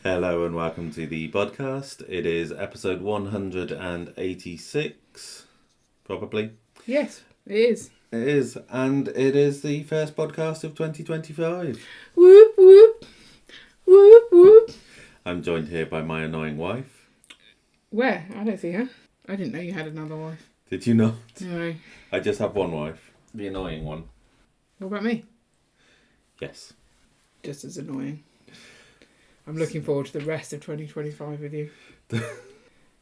Hello and welcome to the Bodcast. It is episode 186, probably. Yes, it is. It is, and it is the first podcast of 2025. Whoop, whoop. Whoop, whoop. I'm joined here by my annoying wife. Where? I don't see her. I didn't know you had another wife. Did you not? No. I just have one wife. The annoying one. What about me? Yes. Just as annoying. I'm looking forward to the rest of 2025 with you.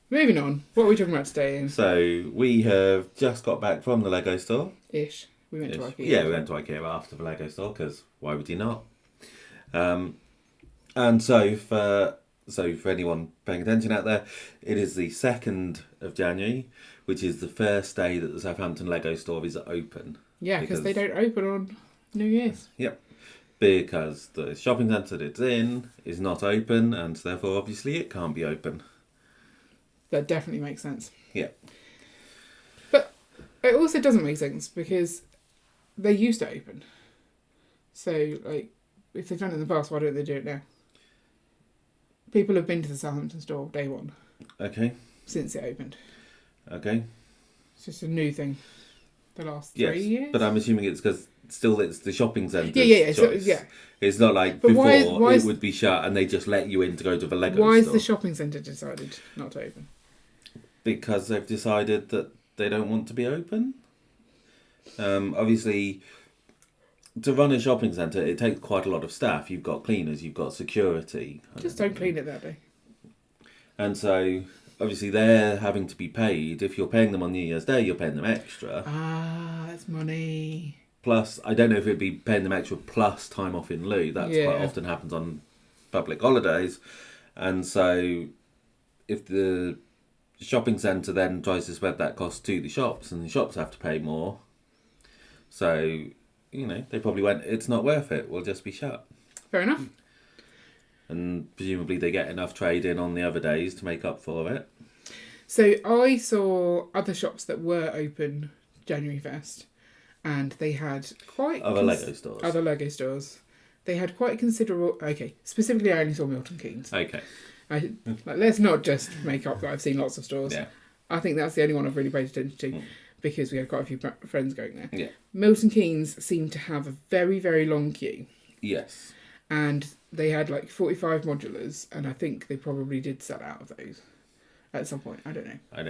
Moving on. What are we talking about today, Ian? So, we have just got back from the Lego store. Ish. We went to IKEA. Yeah, we went to IKEA after the Lego store, because why would you not? And so for anyone paying attention out there, it is the 2nd of January, which is the first day that the Southampton Lego store is open. Yeah, because they don't open on New Year's. Yep. Because the shopping centre that it's in is not open, and therefore obviously it can't be open. That definitely makes sense. Yeah. But it also doesn't make sense because they used to open. So, like, if they've done it in the past, why don't they do it now? People have been to the Southampton store day one. Okay. Since it opened. Okay. It's just a new thing. The last 3 years? But I'm assuming it's because still it's the shopping centre's choice. So, it's not like but before why it would be shut and they just let you in to go to the Lego store. Why has the shopping centre decided not to open? Because they've decided that they don't want to be open. Obviously, to run a shopping centre, it takes quite a lot of staff. You've got cleaners, you've got security. Just don't clean it that day. And so, obviously, they're having to be paid. If you're paying them on New Year's Day, you're paying them extra. Ah, that's money. Plus, I don't know if it'd be paying them extra plus time off in lieu. That's quite often happens on public holidays. And so, if the shopping centre then tries to spread that cost to the shops, and the shops have to pay more. So, they probably went, it's not worth it, we'll just be shut. Fair enough. And presumably they get enough trade in on the other days to make up for it. So I saw other shops that were open January 1st, and they had quite... Other Lego stores. They had quite considerable... Okay, specifically I only saw Milton Keynes. Okay. Let's not just make up that I've seen lots of stores. Yeah. I think that's the only one I've really paid attention to because we had quite a few friends going there. Yeah. Milton Keynes seemed to have a very, very long queue. Yes. And they had like 45 modulars, and I think they probably did sell out of those at some point. I don't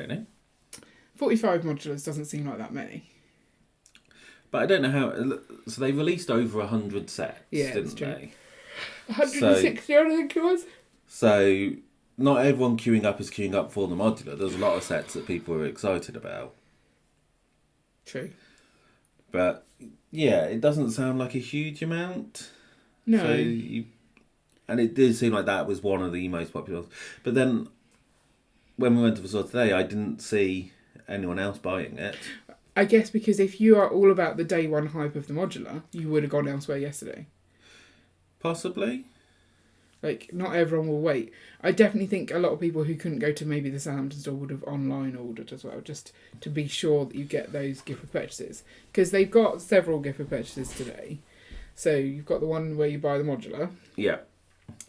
know. 45 modulars doesn't seem like that many. But I don't know how... So they released over 100 sets, didn't they? 160, I think it was. So not everyone queuing up is queuing up for the modular. There's a lot of sets that people are excited about. True. But, yeah, it doesn't sound like a huge amount. No. And it did seem like that was one of the most popular. But then, when we went to the store today, I didn't see anyone else buying it. I guess because if you are all about the day one hype of the modular, you would have gone elsewhere yesterday. Possibly. Like, not everyone will wait. I definitely think a lot of people who couldn't go to maybe the Southampton store would have online ordered as well, just to be sure that you get those gift with purchases. Because they've got several gift with purchases today. So you've got the one where you buy the modular. Yeah.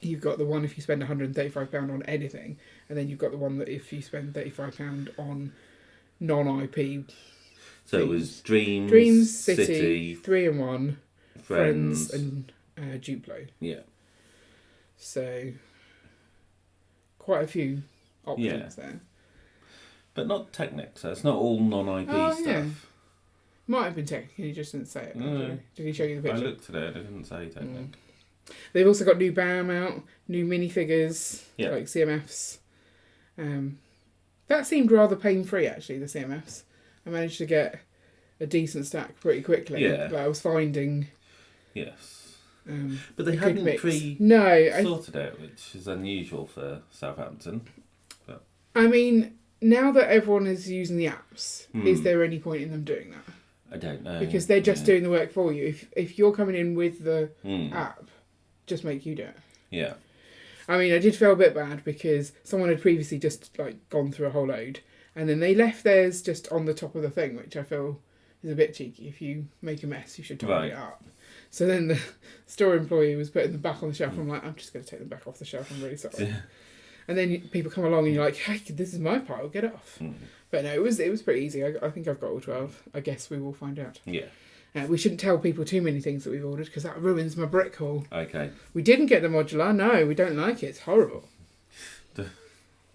You've got the one if you spend £135 on anything. And then you've got the one that if you spend £35 on non-IP... So it was Dreams, City, 3-in-1, Friends and Duplo. Yeah. So, quite a few options there. But not Technic, so it's not all non-IP stuff. Yeah. Might have been Technic, he just didn't say it. Did he show you the picture? I looked at it, it didn't say Technic. They've also got new BAM out, new minifigures, like CMFs. That seemed rather pain-free, actually, the CMFs. I managed to get a decent stack pretty quickly. Yeah. But I was finding... Yes. But they hadn't sorted it, which is unusual for Southampton. But I mean, now that everyone is using the apps, is there any point in them doing that? I don't know. Because they're just doing the work for you. If you're coming in with the app, just make you do it. Yeah. I mean, I did feel a bit bad because someone had previously just gone through a whole load, and then they left theirs just on the top of the thing, which I feel is a bit cheeky. If you make a mess, you should tidy it up. So then store employee was putting them back on the shelf. I'm like, I'm just going to take them back off the shelf. I'm really sorry. Yeah. And then people come along and you're like, hey, this is my pile, get it off. But no, it was pretty easy. I think I've got all 12. I guess we will find out. Yeah. We shouldn't tell people too many things that we've ordered because that ruins my brick haul. Okay. We didn't get the modular. No, we don't like it. It's horrible.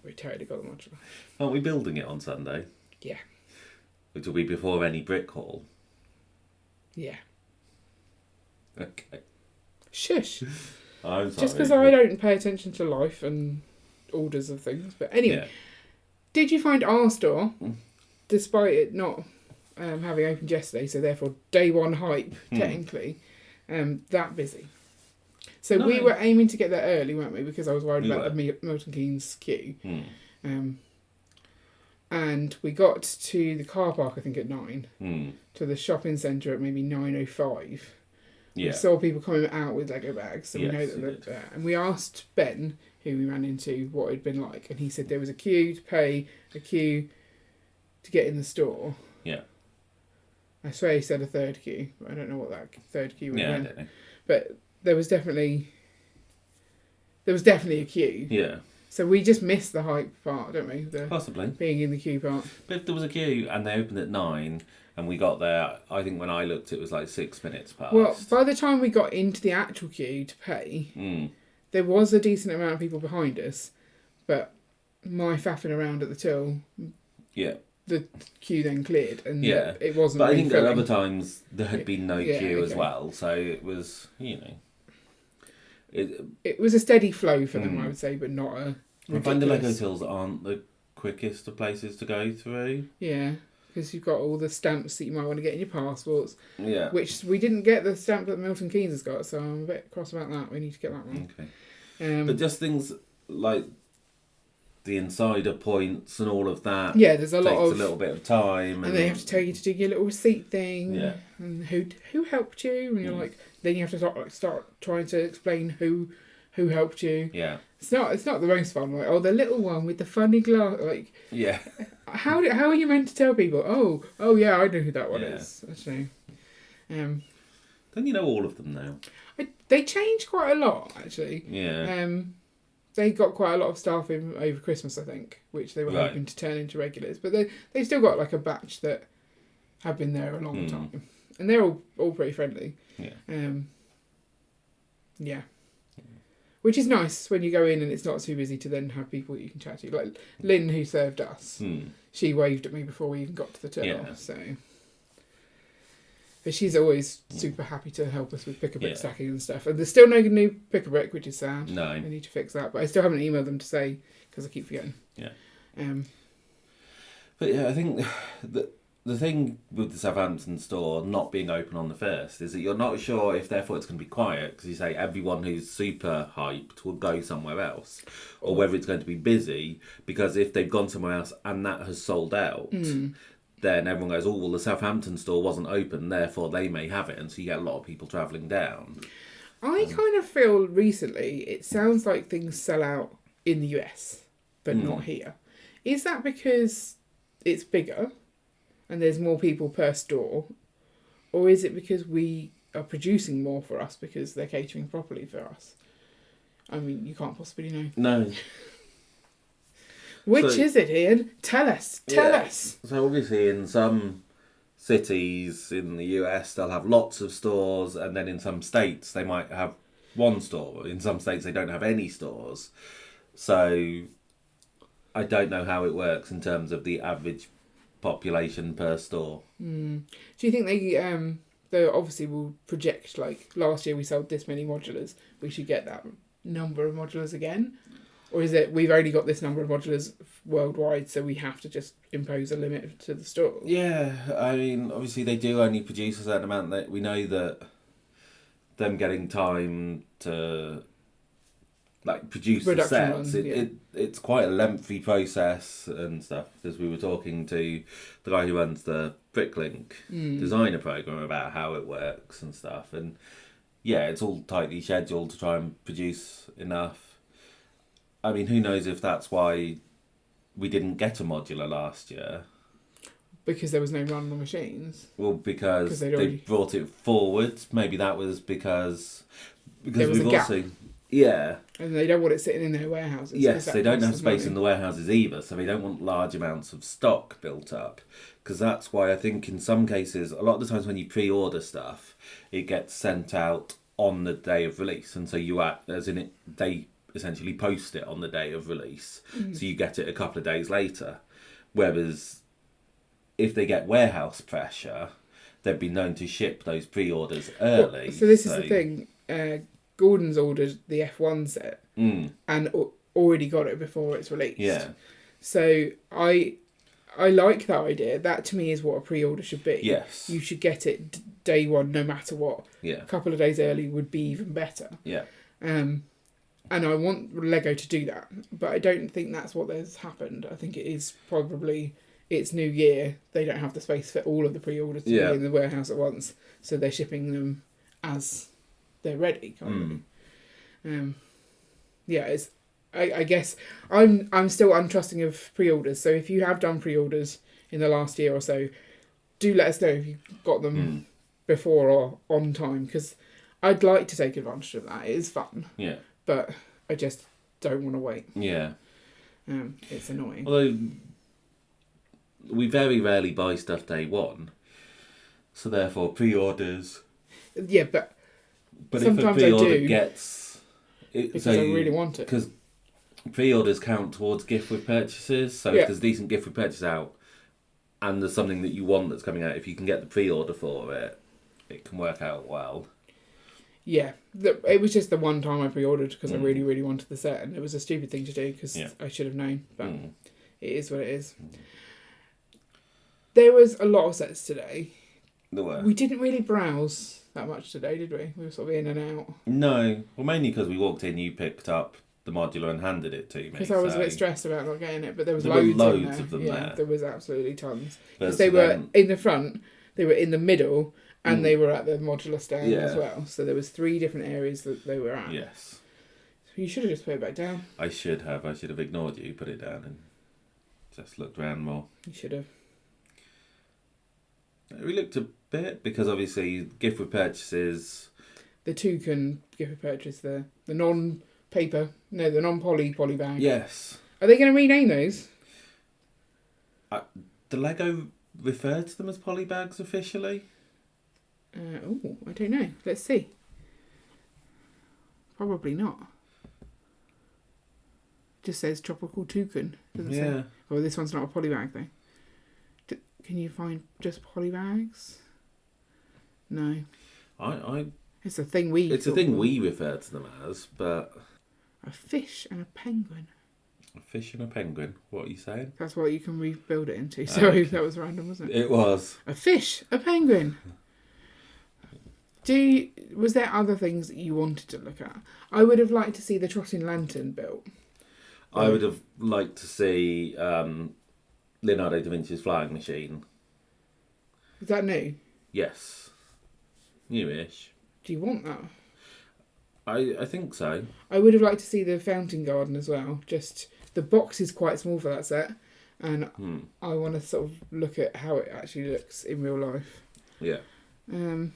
We totally got the modular. Aren't we building it on Sunday? Yeah. Which will be before any brick haul. Yeah. Okay. Shush. I'm sorry. Just because I don't pay attention to life and orders of things. But anyway, did you find our store, despite it not having opened yesterday, so therefore day one hype, technically, that busy? So we were aiming to get there early, weren't we? Because I was worried about the Milton Keynes queue. And we got to the car park, I think, at 9, to the shopping centre at maybe 9:05. Yeah. We saw people coming out with Lego bags, so we know that they're there. And we asked Ben, who we ran into, what it'd been like, and he said there was a queue to pay, a queue to get in the store. Yeah. I swear he said a third queue. I don't know what that third queue would have been. I don't know. But there was definitely a queue. Yeah. So we just missed the hype part, don't we? Possibly. Being in the queue part. But if there was a queue and they opened at 9 and we got there, I think when I looked it was like 6 minutes past. Well, by the time we got into the actual queue to pay, there was a decent amount of people behind us, but my faffing around at the till, the queue then cleared and it wasn't. But I think at other times there had been no queue as well, so it was, It was a steady flow for them, I would say, but not a ridiculous... I find the Lego tills aren't the quickest of places to go through. Yeah, because you've got all the stamps that you might want to get in your passports. Yeah. Which we didn't get the stamp that Milton Keynes has got, so I'm a bit cross about that. We need to get that one. Okay. But just things like the insider points and all of that. Yeah, there's a lot takes a little bit of time. And they have to tell you to do your little receipt thing. Yeah. And who helped you? And you're like... Then you have to start trying to explain who helped you. Yeah. It's not the most fun. Like, the little one with the funny glass. Like, yeah. How are you meant to tell people? Oh yeah, I know who that one is. Actually, don't you know all of them now? They changed quite a lot actually. Yeah. They got quite a lot of staff in over Christmas, I think, which they were hoping to turn into regulars. But they still got like a batch that have been there a long time, and they're all pretty friendly. Yeah. Yeah. Which is nice when you go in and it's not too busy to then have people that you can chat to. Like Lynn, who served us, she waved at me before we even got to the till. Yeah. So, but she's always super happy to help us with pick-a-brick stacking and stuff. And there's still no new pick-a-brick, which is sad. No. I need to fix that. But I still haven't emailed them to say, because I keep forgetting. Yeah. But I think that the thing with the Southampton store not being open on the 1st is that you're not sure if therefore it's going to be quiet, because you say everyone who's super hyped will go somewhere else, or whether it's going to be busy, because if they've gone somewhere else and that has sold out, then everyone goes, well, the Southampton store wasn't open, therefore they may have it, and so you get a lot of people travelling down. I kind of feel recently it sounds like things sell out in the US, but not here. Is that because it's bigger and there's more people per store, or is it because we are producing more for us because they're catering properly for us? I mean, you can't possibly know. No. Which is it, Ian? Tell us. Tell us. So obviously in some cities in the US, they'll have lots of stores, and then in some states they might have one store. In some states they don't have any stores. So I don't know how it works in terms of the average population per store. Do you think they obviously will project, like, last year we sold this many modulars, we should get that number of modulars again? Or is it we've only got this number of modulars worldwide, so we have to just impose a limit to the store? Yeah, I mean, obviously they do only produce a certain amount. That we know that them getting time to produce the sets, it's quite a lengthy process and stuff, because we were talking to the guy who runs the Bricklink designer program about how it works and stuff, and it's all tightly scheduled to try and produce enough. I mean, who knows if that's why we didn't get a modular last year. Because there was no run on the machines. Well, because they brought it forward. Maybe that was because there was we've a gap. also yeah. And they don't want it sitting in their warehouses. Yes, they don't have space money. in the warehouses either, so they don't want large amounts of stock built up. Because that's why I think in some cases, a lot of the times when you pre-order stuff, it gets sent out on the day of release, and so they essentially post it on the day of release, so you get it a couple of days later. Whereas if they get warehouse pressure, they've been known to ship those pre-orders early. Well, so this is the thing. Gordon's ordered the F1 set and already got it before it's released. Yeah. So I like that idea. That to me is what a pre-order should be. Yes. You should get it day one, no matter what. Yeah. A couple of days early would be even better. Yeah. And I want Lego to do that, but I don't think that's what has happened. I think it is probably it's New Year. They don't have the space for all of the pre-orders to be in the warehouse at once, so they're shipping them as they're ready. It's. I guess I'm still untrusting of pre-orders. So if you have done pre-orders in the last year or so, do let us know if you got them before or on time, because I'd like to take advantage of that. It is fun. Yeah. But I just don't want to wait. Yeah. It's annoying. Although we very rarely buy stuff day one, so therefore pre-orders. Yeah, but if sometimes a pre-order I do gets it, because I really want it. Because pre-orders count towards gift with purchases, so if there's a decent gift with purchase out, and there's something that you want that's coming out, if you can get the pre-order for it, it can work out well. Yeah, it was just the one time I pre-ordered because I really, really wanted the set, and it was a stupid thing to do because I should have known, but it is what it is. There was a lot of sets today. There were. We didn't really browse that much today, did we? We were sort of in and out. No, well, mainly because we walked in, you picked up the modular and handed it to me. Because I was a bit stressed about not getting it, but there was there loads were in there. of them yeah, there. There was absolutely tons. Because they were in the front, they were in the middle, and they were at the modular stand as well. So there was 3 different areas that they were at. Yes. So you should have just put it back down. I should have ignored you, put it down and just looked around more. You should have. We looked a bit, because obviously gift with purchases... The toucan gift with purchase, the non-paper, no, the non-poly bag. Yes. Are they going to rename those? The Lego refer to them as poly bags officially? I don't know. Let's see. Probably not. Just says tropical toucan. Doesn't say. Well, this one's not a poly bag though. Can you find just poly bags? No. It's a thing we. It's a thing we refer to them as, but a fish and a penguin. A fish and a penguin. What are you saying? That's what you can rebuild it into. Sorry, that was random, wasn't it? It was. A fish, a penguin. Was there other things that you wanted to look at? I would have liked to see the trotting lantern built. I would have liked to see Leonardo da Vinci's flying machine. Is that new? Yes. Newish. Do you want that? I think so. I would have liked to see the fountain garden as well. Just the box is quite small for that set, and I want to sort of look at how it actually looks in real life. Yeah. Did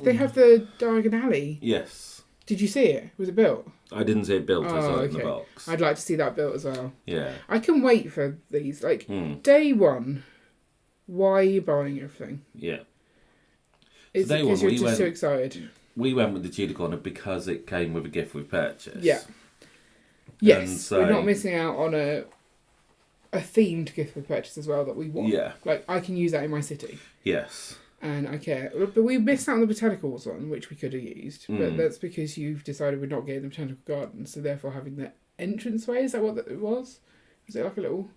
they have the Diagon Alley? Yes. Did you see it? Was it built? I didn't see it built. I saw it in the box. I'd like to see that built as well. Yeah. I can wait for these. Day one, why are you buying everything? Yeah. Is it because you're just too excited? We went with the Tudor Corner because it came with a gift with purchase. Yeah. Yes, we're not missing out on a themed gift with purchase as well that we want. Yeah. I can use that in my city. Yes. And I care. But we missed out on the botanicals one, which we could have used. But that's because you've decided we're not getting the botanical garden, so therefore having the entranceway, is that what it was? Was it like a little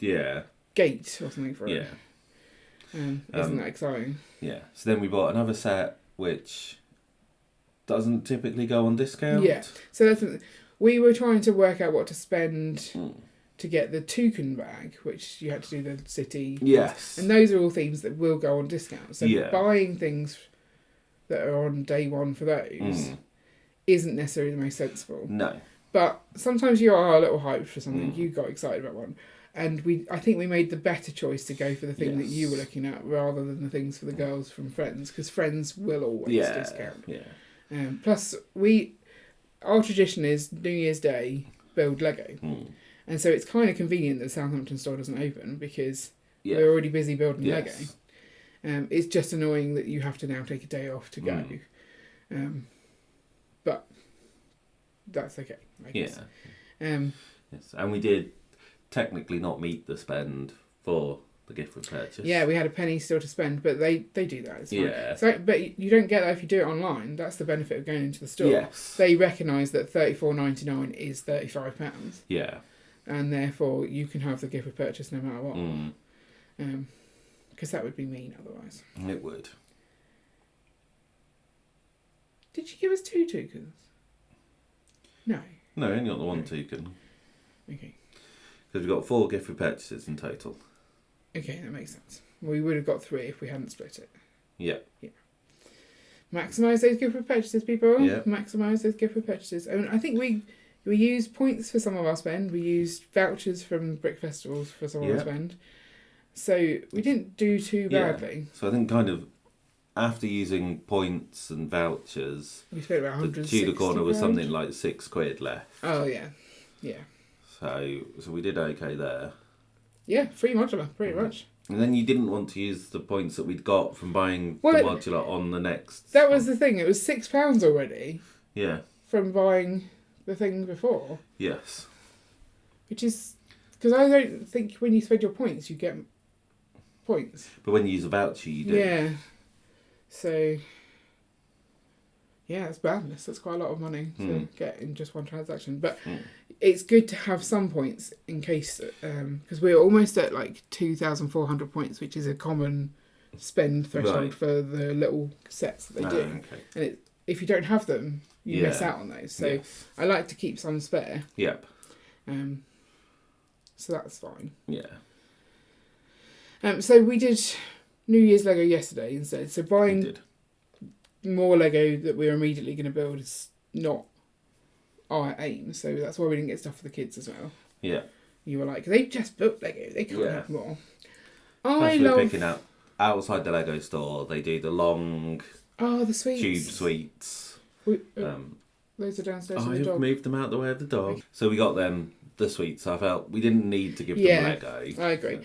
gate or something for it? Yeah. Isn't that exciting? Yeah. So then we bought another set, which doesn't typically go on discount. Yeah. So we were trying to work out what to spend to get the toucan bag, which you had to do the city. Yes. And those are all themes that will go on discount. So buying things that are on day one for those isn't necessarily the most sensible. No. But sometimes you are a little hyped for something. You got excited about one. And I think we made the better choice to go for the thing that you were looking at rather than the things for the girls from Friends, because Friends will always discount. Yeah. Plus, our tradition is New Year's Day build Lego, and so it's kind of convenient that the Southampton store doesn't open because we're already busy building Lego. It's just annoying that you have to now take a day off to go, but that's okay, I guess. Yes, and we did technically not meet the spend for the gift with purchase. Yeah, we had a penny still to spend, but they do that. It's fine. Yeah. So, but you don't get that if you do it online. That's the benefit of going into the store. Yes. They recognise that £34.99 is £35. Yeah. And therefore you can have the gift with purchase no matter what. Because that would be mean otherwise. It would. Did you give us 2 toucans? No. No, only got the one toucan. Okay. Because we've got 4 gift with purchases in total. Okay, that makes sense. We would have got 3 if we hadn't split it. Yeah. Maximise those gift with purchases, people. Yeah. Maximise those gift with purchases. I mean, I think we used points for some of our spend. We used vouchers from Brick Festivals for some of our spend. So we didn't do too badly. So I think kind of after using points and vouchers, we spent about £160. the Tudor corner was something like £6 left. Oh yeah. So we did okay there. Yeah, free modular, pretty much. And then you didn't want to use the points that we'd got from buying the modular on the next. That was the thing. It was £6 already. Yeah. From buying the thing before. Yes. Which is because I don't think when you spend your points you get points. But when you use a voucher, you do. Yeah. So. Yeah, it's madness. That's quite a lot of money to get in just one transaction. But it's good to have some points in case, because we're almost at like 2,400 points, which is a common spend threshold for the little sets that they do. Okay. And if you don't have them, you miss out on those. So I like to keep some spare. Yep. So that's fine. Yeah. So we did New Year's Lego yesterday instead. So buying more Lego that we're immediately going to build is not our aim. So that's why we didn't get stuff for the kids as well. Yeah. You were like, they just built Lego. They can't have more. Picking up outside the Lego store. They do the long the sweets. tube sweets. Those are downstairs. I've moved them out the way of the dog. Okay. So we got them the sweets. I felt we didn't need to give them Lego. I agree.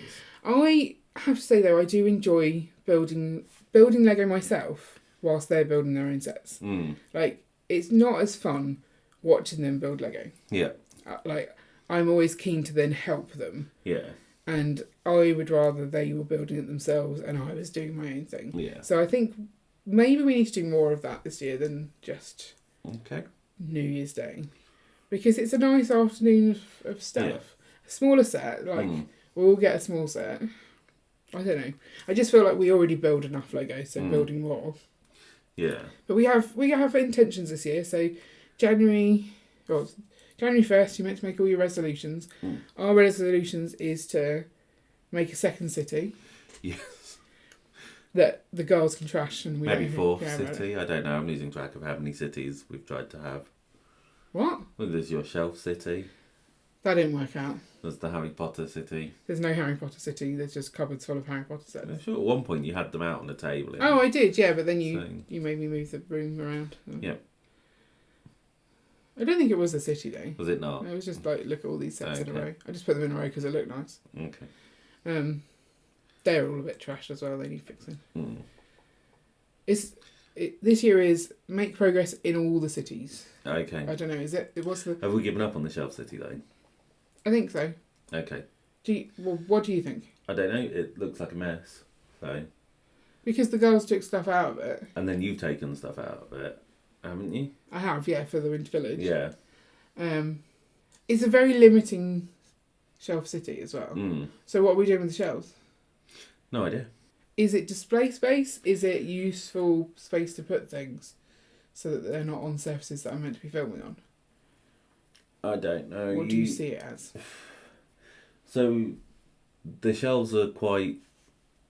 I have to say though, I do enjoy building Lego myself whilst they're building their own sets. Like, it's not as fun watching them build Lego. Yeah. Like, I'm always keen to then help them. Yeah. And I would rather they were building it themselves and I was doing my own thing. Yeah. So I think maybe we need to do more of that this year than just New Year's Day. Because it's a nice afternoon of stuff. Yeah. A smaller set, like, we'll all get a small set. I don't know. I just feel like we already build enough Lego, so building more. Yeah. But we have intentions this year. So January 1st, you meant to make all your resolutions. Our resolutions is to make a second city. Yes. That the girls can trash and we maybe don't 4th city. I don't know. I'm losing track of how many cities we've tried to have. What? Well, there's your shelf city. That didn't work out. There's the Harry Potter city. There's no Harry Potter city. There's just cupboards full of Harry Potter sets. I'm sure at one point you had them out on the table. Oh, I did, yeah, but then you made me move the room around. Yep. I don't think it was a city though. Was it not? It was just like, look at all these sets in a row. I just put them in a row because they look nice. Okay. They're all a bit trashed as well. They need fixing. This year is make progress in all the cities. Okay. I don't know. Is it? Have we given up on the shelf city though? I think so. Okay. What do you think? I don't know. It looks like a mess. So. Because the girls took stuff out of it. And then you've taken stuff out of it, haven't you? I have, yeah, for the Winter Village. Yeah. It's a very limiting shelf city as well. So what are we doing with the shelves? No idea. Is it display space? Is it useful space to put things so that they're not on surfaces that I'm meant to be filming on? I don't know. What do you see it as? So the shelves are quite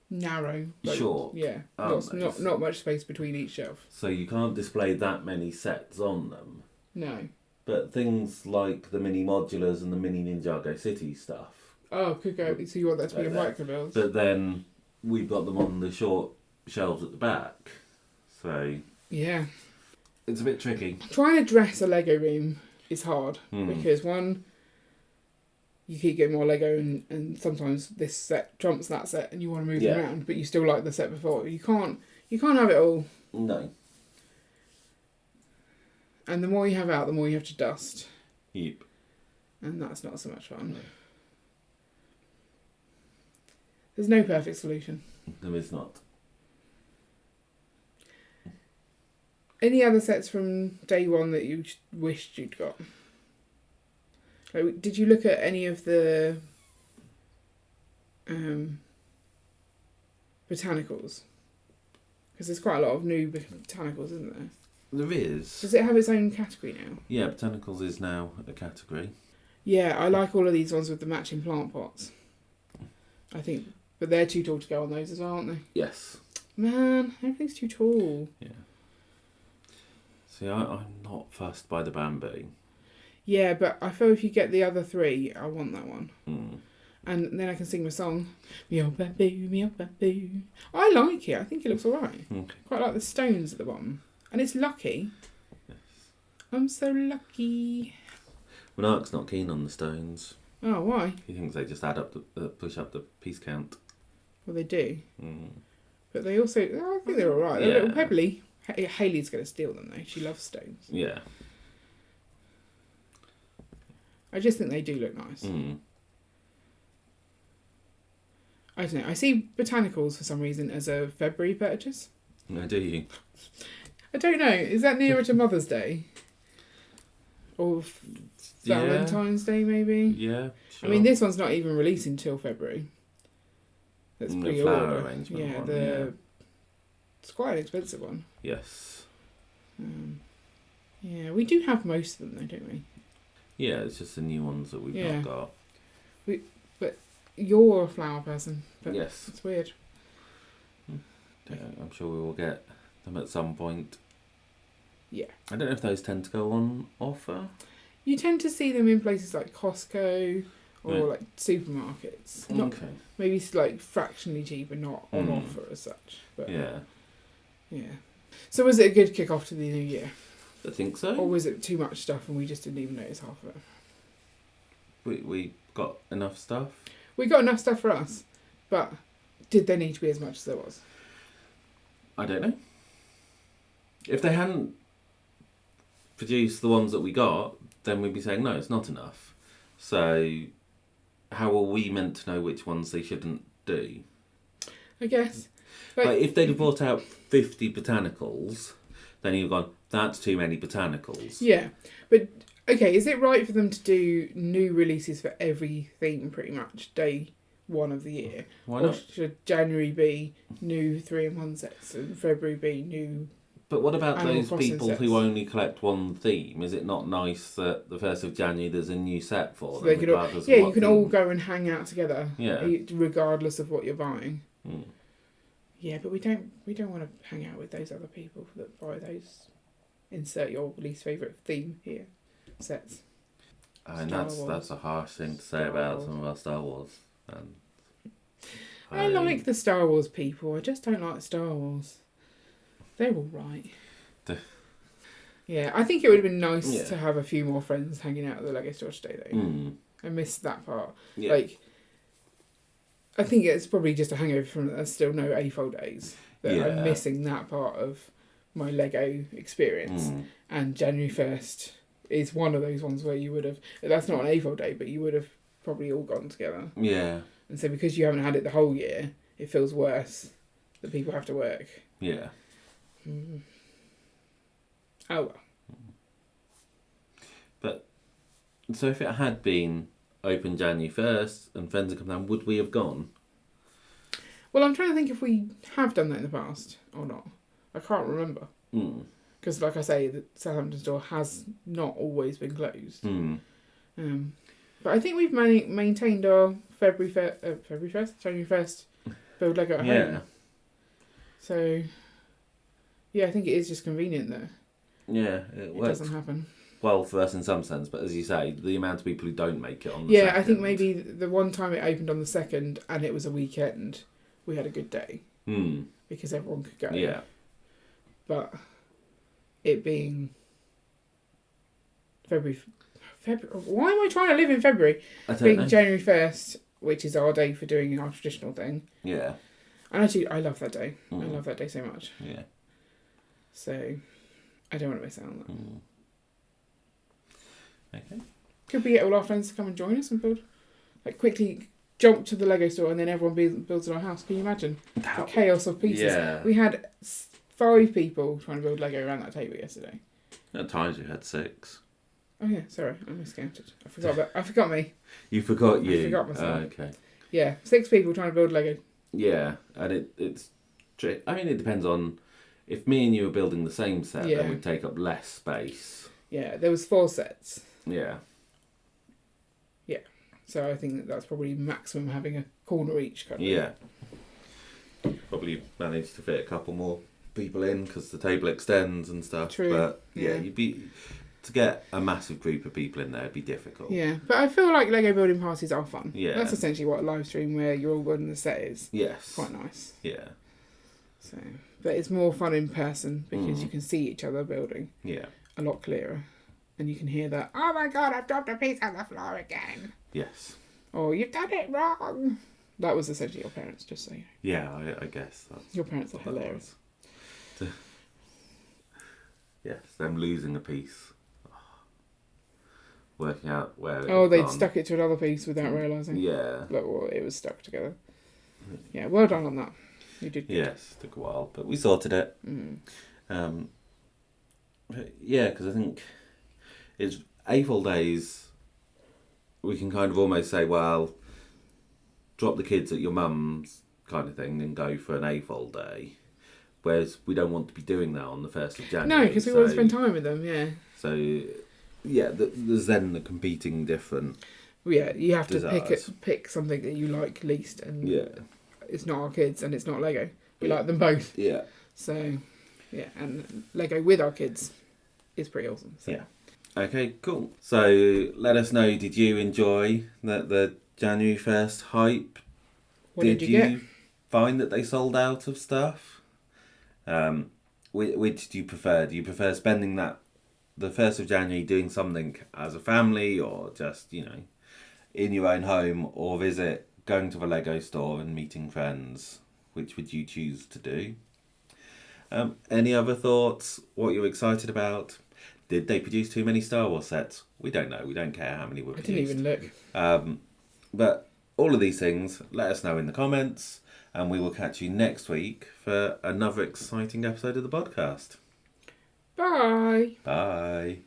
narrow. Short. Yeah. Not much space between each shelf. So you can't display that many sets on them. No. But things like the mini modulars and the mini Ninjago City stuff Oh, could go. So you want that to be in micro builds? But then we've got them on the short shelves at the back. So yeah, it's a bit tricky. Trying to dress a Lego room is hard because one, you keep getting more Lego and sometimes this set trumps that set and you want to move them around, but you still like the set before. You can't have it all. No. And the more you have out, the more you have to dust. Yep. And that's not so much fun. No. There's no perfect solution. There is not. Any other sets from day one that you wished you'd got? Like, did you look at any of the botanicals? Because there's quite a lot of new botanicals, isn't there? There is. Does it have its own category now? Yeah, botanicals is now a category. Yeah, I like all of these ones with the matching plant pots. I think, but they're too tall to go on those as well, aren't they? Yes. Man, everything's too tall. Yeah. See, I'm not fussed by the bamboo. Yeah, but I feel if you get the other three, I want that one. Mm. And then I can sing my song. Meow bamboo, meow bamboo. I like it. I think it looks alright. Okay. Quite like the stones at the bottom. And it's lucky. Yes. I'm so lucky. Monarch's not keen on the stones. Oh, why? He thinks they just add up push up the piece count. Well, they do. Mm. But they also, I think they're alright. They're a little pebbly. Hayley's going to steal them though. She loves stones. Yeah. I just think they do look nice. Mm. I don't know. I see botanicals for some reason as a February purchase. No, do you? I don't know. Is that nearer to Mother's Day? Or Valentine's Day, maybe? Yeah, sure. I mean, this one's not even releasing until February. That's The pre-order. flower arrangement Yeah, one, it's quite an expensive one. Yes. Yeah, we do have most of them though, don't we? Yeah, it's just the new ones that we've not got. But you're a flower person. But yes. it's weird. Yeah, I'm sure we will get them at some point. Yeah. I don't know if those tend to go on offer. You tend to see them in places like Costco or like supermarkets. Not, okay. maybe it's like fractionally cheaper, not on offer as such. But yeah. Yeah. So was it a good kick-off to the new year? I think so. Or was it too much stuff and we just didn't even notice half of it? We got enough stuff. We got enough stuff for us, but did there need to be as much as there was? I don't know. If they hadn't produced the ones that we got, then we'd be saying, no, it's not enough. So how are we meant to know which ones they shouldn't do? I guess. Like if they'd have brought out 50 botanicals, then you've gone, that's too many botanicals. Yeah. But, okay, is it right for them to do new releases for every theme pretty much, day one of the year? Why not? Or should January be new 3-in-1 sets and February be new... But what about Animal those Crossing people sets? who only collect one theme? Is it not nice that the 1st of January there's a new set for So them? they could all, regardless of yeah, what you can theme? all go and hang out together, Yeah. regardless of what you're buying. Mm. Yeah, but we don't want to hang out with those other people that buy those. Insert your least favourite theme here sets. And Star that's Wars. a harsh thing to say Star about Wars. some of our Star Wars. And I like the Star Wars people. I just don't like Star Wars. They're all right. Yeah, I think it would have been nice to have a few more friends hanging out at the Lego store today, though. Mm. I missed that part. Yeah. Like, I think it's probably just a hangover from there's still no AFOL days. That I'm missing that part of my Lego experience. Mm. And January 1st is one of those ones where you would have... That's not an AFOL day, but you would have probably all gone together. Yeah. And so because you haven't had it the whole year, it feels worse that people have to work. Yeah. Mm. Oh well. But, so if it had been open January 1st and friends had come down, would we have gone? Well, I'm trying to think if we have done that in the past or not. I can't remember. Because, like I say, the Southampton store has not always been closed. But I think we've maintained our January 1st build Lego at home. So, yeah, I think it is just convenient that Yeah, it works. doesn't happen. well, for us in some sense, but as you say, the amount of people who don't make it on the Yeah, second. I think maybe the one time it opened on the 2nd and it was a weekend, we had a good day. Because everyone could go. Yeah. But it being February. Why am I trying to live in February? I don't being know. January 1st, which is our day for doing our traditional thing. Yeah. And actually, I love that day. I love that day so much. Yeah. So, I don't want to miss out on that. Okay. Could we get all our friends to come and join us and build? Like, quickly jump to the Lego store and then everyone builds in our house. Can you imagine? The chaos of pieces. Yeah. We had 5 people trying to build Lego around that table yesterday. At times we had 6. Oh yeah, sorry, I miscounted. I forgot me. You forgot you. I forgot myself. Okay. Yeah, 6 people trying to build Lego. Yeah, and it's. I mean, it depends on if me and you were building the same set, then we'd take up less space. Yeah, there was 4 sets. Yeah. Yeah, so I think that's probably maximum having a corner each. Kind of. Yeah. Probably managed to fit a couple more people in because the table extends and stuff. True. But yeah, to get a massive group of people in there would be difficult. Yeah, but I feel like Lego building parties are fun. Yeah. That's essentially what a live stream where you're all building the set is. Yes. Quite nice. Yeah. So, but it's more fun in person because you can see each other building. Yeah. A lot clearer. And you can hear that, oh my god, I've dropped a piece on the floor again. Yes. Or you've done it wrong. That was essentially your parents, just so you know. Yeah, I guess that's... Your parents are hilarious. Yes, them losing a piece. Working out where it Oh, had they'd gone. stuck it to another piece without realising. Yeah. Like, well, it was stuck together. Yeah, well done on that. You did good. Yes, took a while, but we sorted it. Yeah, because I think it's AFOL days. We can kind of almost say, well, drop the kids at your mum's kind of thing and go for an AFOL day. Whereas we don't want to be doing that on the 1st of January. No, because we want to spend time with them, yeah. So, yeah, there's then the competing different... Yeah, you have to desires. pick something that you like least, and Yeah. it's not our kids and it's not Lego. We like them both. Yeah. So, yeah, and Lego with our kids is pretty awesome. So. Yeah. Okay, cool. So let us know, did you enjoy the January 1st hype? What did you get? Find that they sold out of stuff? Which do you prefer? Do you prefer spending the 1st of January doing something as a family, or just, in your own home, or going to the Lego store and meeting friends? Which would you choose to do? Any other thoughts? What you're excited about? Did they produce too many Star Wars sets? We don't know. We don't care how many were produced. I didn't even look. But all of these things, let us know in the comments, and we will catch you next week for another exciting episode of the podcast. Bye. Bye.